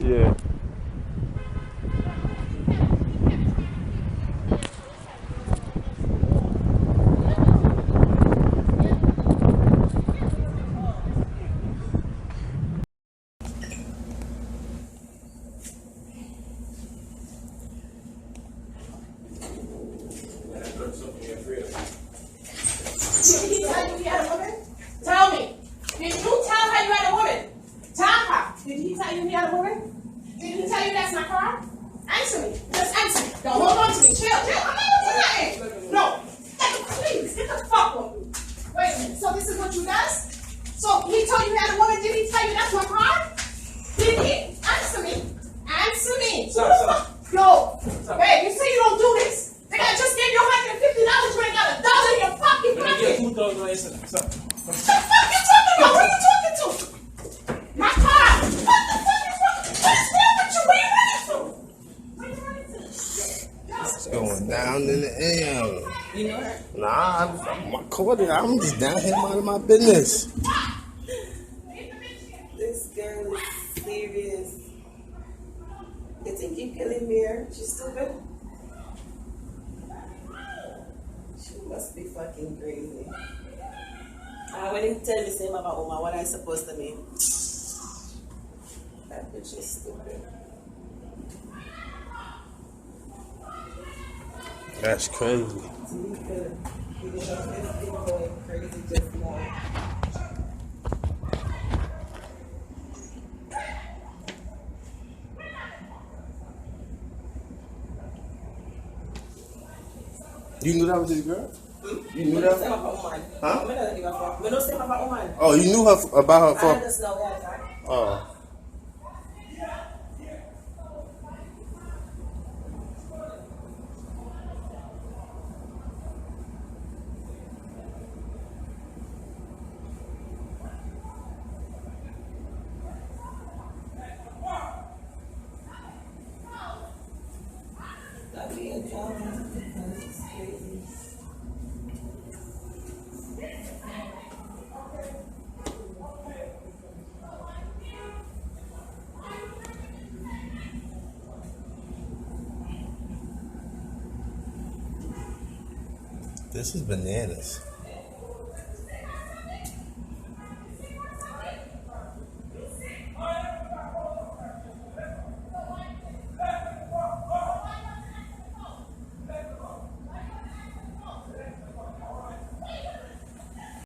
Yeah. Did he tell you he had a woman? Tell me. Did you tell her you had a woman? Tell her. Did he tell you he had a woman? Did he tell you that's not car? Answer me. Just answer me. Don't hold on to me. Chill. Chill. I'm not gonna do nothing. No. Please, get the fuck on me. Wait a minute. So this is what you does? So he told you he had a woman. Did he tell you that's my car? Did he? Answer me. Answer me. Stop. Yo. Babe, you say you don't do this. They just gave you $150. You ain't got a dollar in your fucking pocket. Stop. What the fuck you talking about? Who you talking to? My car. What the fuck is wrong? What is wrong with you? Where you running to? Where you running to? It's going down in the AM. You know that? Nah, I'm recording. I'm just down here minding my business. This girl is serious. They think you killing me here. She's stupid. She must be fucking crazy. When he tell me same about Uma, what I supposed to mean? That bitch is stupid. That's crazy. To be fair, he was just going crazy just now. You knew that was his girl? You knew that? Huh? We don't say about woman. Oh, you knew her about her I for. just know that. Oh. That'd be a drama. It's crazy. This is bananas.